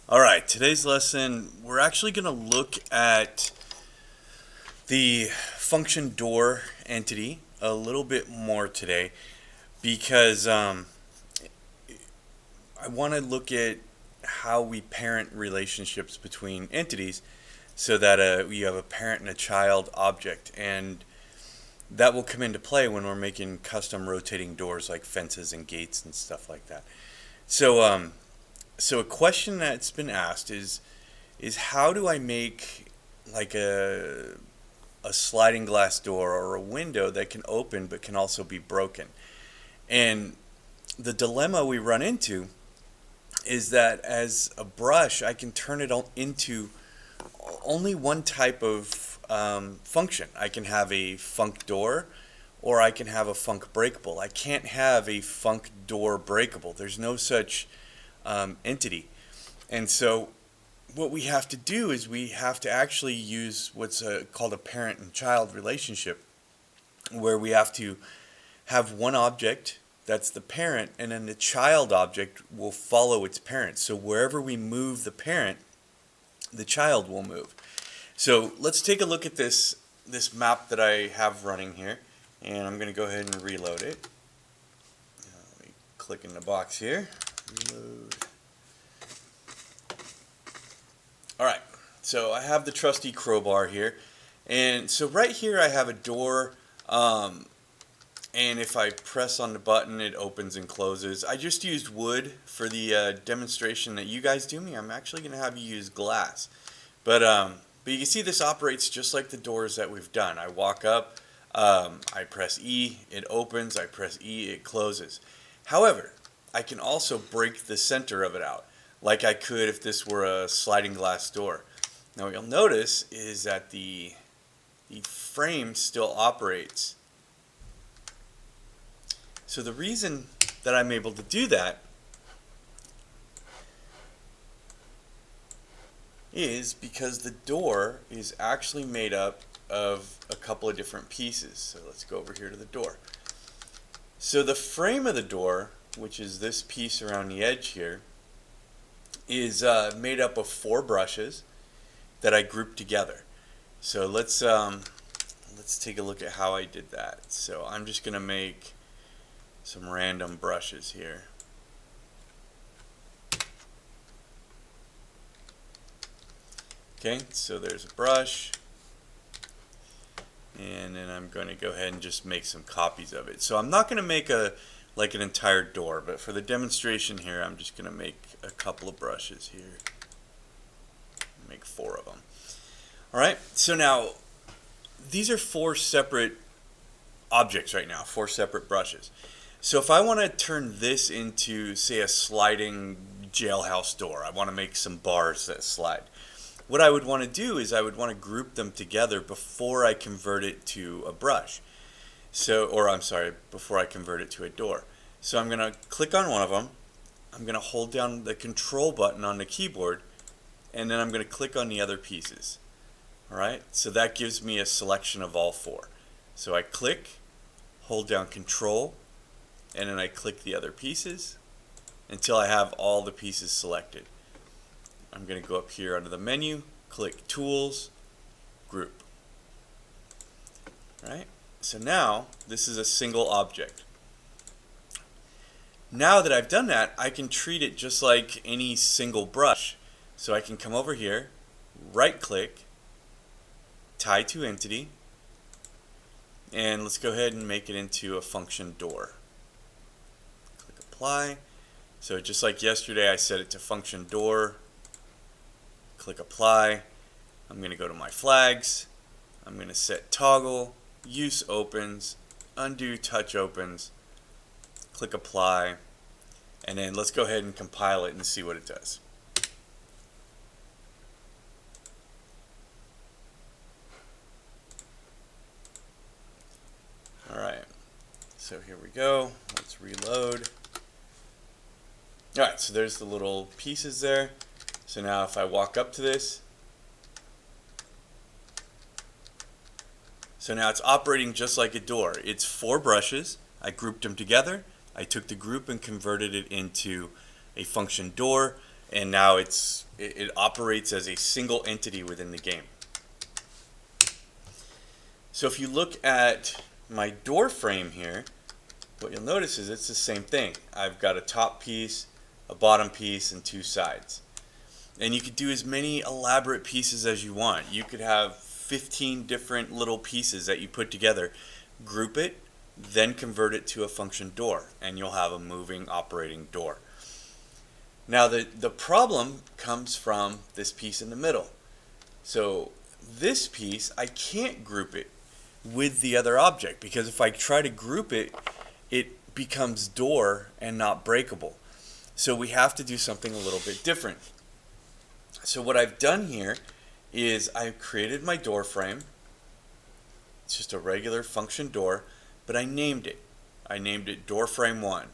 All right, today's lesson, we're actually going to look at the function door entity a little bit more today because I want to look at how we parent relationships between entities so that you have a parent and a child object. And that will come into play when we're making custom rotating doors like fences and gates and stuff like that. So a question that's been asked is how do I make like a sliding glass door or a window that can open but can also be broken? And the dilemma we run into is that as a brush, I can turn it into only one type of function. I can have a funk door or I can have a funk breakable. I can't have a funk door breakable. There's no such entity. And so what we have to do is we have to actually use what's called a parent and child relationship, where we have to have one object that's the parent, and then the child object will follow its parent. So wherever we move the parent, the child will move. So let's take a look at this map that I have running here, and I'm going to go ahead and reload it. Let me click in the box here. Reload. All right, so I have the trusty crowbar here, and so right here I have a door, and if I press on the button it opens and closes. I just used wood for the demonstration that you guys do me. I'm actually going to have you use glass, but you can see this operates just like the doors that we've done. I walk up, I press E, it opens, I press E, it closes. However, I can also break the center of it out, like I could if this were a sliding glass door. Now what you'll notice is that the frame still operates. So the reason that I'm able to do that is because the door is actually made up of a couple of different pieces. So let's go over here to the door. So the frame of the door, which is this piece around the edge here, is made up of 4 brushes that I grouped together. So let's take a look at how I did that. So I'm just going to make some random brushes here. Okay, so there's a brush, and then I'm going to go ahead and just make some copies of it. So I'm not going to make like an entire door, but for the demonstration here I'm just going to make a couple of brushes here. Make 4 of them. Alright, so now these are 4 separate objects right now, 4 separate brushes. So if I want to turn this into, say, a sliding jailhouse door, I want to make some bars that slide. What I would want to do is I would want to group them together before I convert it to a brush. Before I convert it to a door. So I'm going to click on one of them. I'm going to hold down the control button on the keyboard, and then I'm going to click on the other pieces. Alright, so that gives me a selection of all 4. So I click, hold down control, and then I click the other pieces until I have all the pieces selected. I'm going to go up here under the menu, click Tools, Group. Alright, so now this is a single object. Now that I've done that, I can treat it just like any single brush. So I can come over here, right click, tie to entity, and let's go ahead and make it into a function door. Click apply. So just like yesterday, I set it to function door. Click apply. I'm going to go to my flags. I'm going to set toggle, use opens, undo touch opens, click apply, and then let's go ahead and compile it and see what it does. Alright, so here we go. Let's reload. Alright, so there's the little pieces there. So now if I walk up to this, so now it's operating just like a door. It's 4 brushes. I grouped them together. I took the group and converted it into a function door. and now it operates as a single entity within the game. So if you look at my door frame here, what you'll notice is it's the same thing. I've got a top piece, a bottom piece, and two sides. And you could do as many elaborate pieces as you want. You could have 15 different little pieces that you put together, group it, then convert it to a function door, and you'll have a moving operating door. Now the problem comes from this piece in the middle. So this piece, I can't group it with the other object, because if I try to group it, it becomes door and not breakable. So we have to do something a little bit different. So what I've done here is I've created my door frame. It's just a regular function door, but I named it. I named it door frame 1.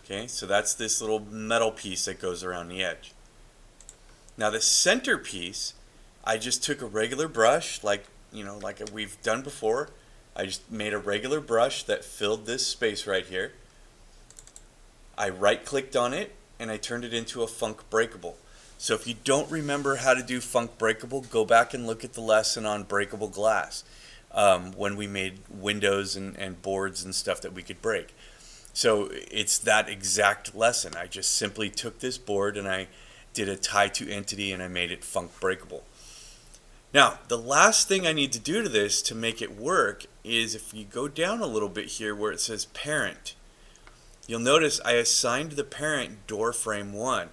Okay, so that's this little metal piece that goes around the edge. Now the center piece, I just took a regular brush, like we've done before. I just made a regular brush that filled this space right here. I right clicked on it and I turned it into a func breakable. So if you don't remember how to do func breakable, go back and look at the lesson on breakable glass, when we made windows and boards and stuff that we could break. So it's that exact lesson. I just simply took this board and I did a tie to entity and I made it func breakable. Now, the last thing I need to do to this to make it work is if you go down a little bit here where it says parent, you'll notice I assigned the parent door frame 1.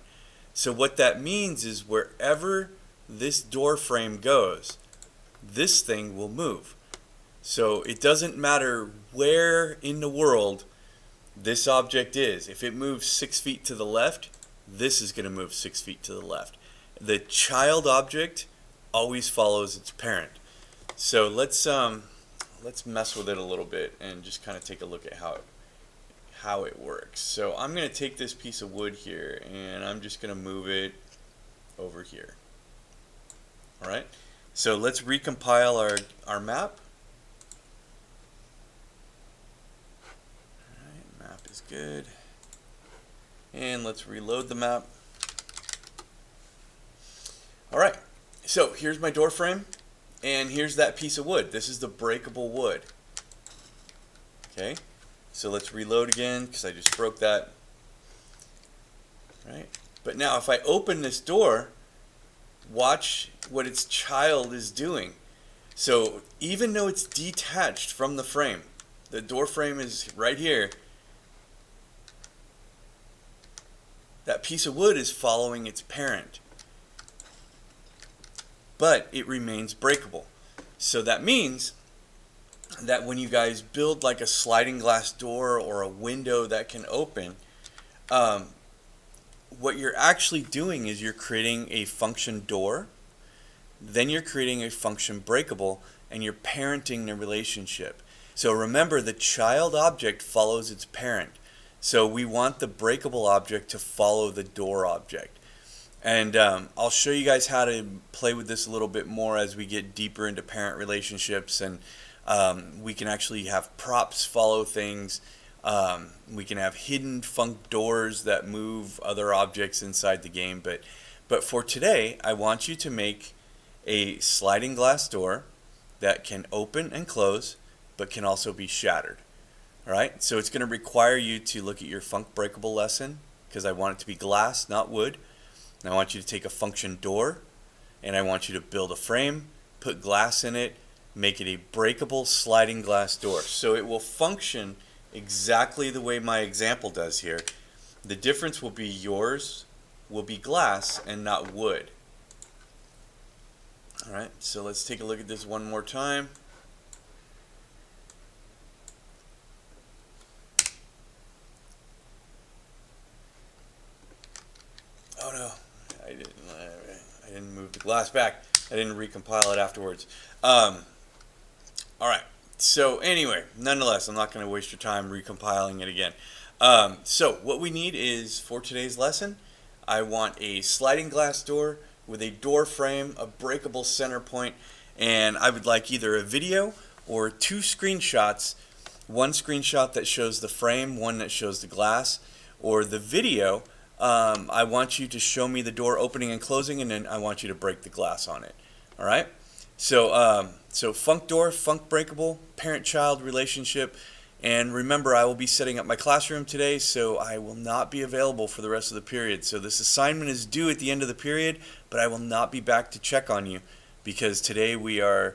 So what that means is wherever this door frame goes, this thing will move. So it doesn't matter where in the world this object is. If it moves 6 feet to the left, this is going to move 6 feet to the left. The child object always follows its parent. So let's mess with it a little bit and just kind of take a look at how it works. So I'm going to take this piece of wood here and I'm just going to move it over here. All right. So let's recompile our map. All right, map is good. And let's reload the map. All right. So here's my door frame, and here's that piece of wood. This is the breakable wood. Okay, so let's reload again because I just broke that. Right, but now if I open this door, watch what its child is doing. So even though it's detached from the frame, the door frame is right here, that piece of wood is following its parent. But it remains breakable. So that means that when you guys build like a sliding glass door or a window that can open, what you're actually doing is you're creating a function door, then you're creating a function breakable, and you're parenting the relationship. So remember, the child object follows its parent. So we want the breakable object to follow the door object. And I'll show you guys how to play with this a little bit more as we get deeper into parent relationships, and we can actually have props follow things. We can have hidden func doors that move other objects inside the game. But for today, I want you to make a sliding glass door that can open and close, but can also be shattered. All right, so it's going to require you to look at your func breakable lesson, because I want it to be glass, not wood. And I want you to take a function door, and I want you to build a frame, put glass in it, make it a breakable sliding glass door. So it will function exactly the way my example does here. The difference will be yours will be glass and not wood. All right, so let's take a look at this one more time. Oh no, I didn't move the glass back. I didn't recompile it afterwards. All right. So anyway, nonetheless, I'm not going to waste your time recompiling it again. So what we need is, for today's lesson, I want a sliding glass door with a door frame, a breakable center point, and I would like either a video or 2 screenshots. One screenshot that shows the frame, one that shows the glass, or the video I want you to show me the door opening and closing, and then I want you to break the glass on it. All right? So funk door, funk breakable, parent-child relationship. And remember, I will be setting up my classroom today, so I will not be available for the rest of the period. So this assignment is due at the end of the period, but I will not be back to check on you because today we are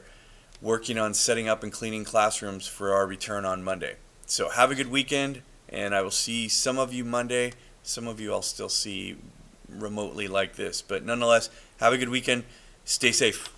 working on setting up and cleaning classrooms for our return on Monday. So have a good weekend, and I will see some of you Monday. Some of you I'll still see remotely like this. But nonetheless, have a good weekend. Stay safe.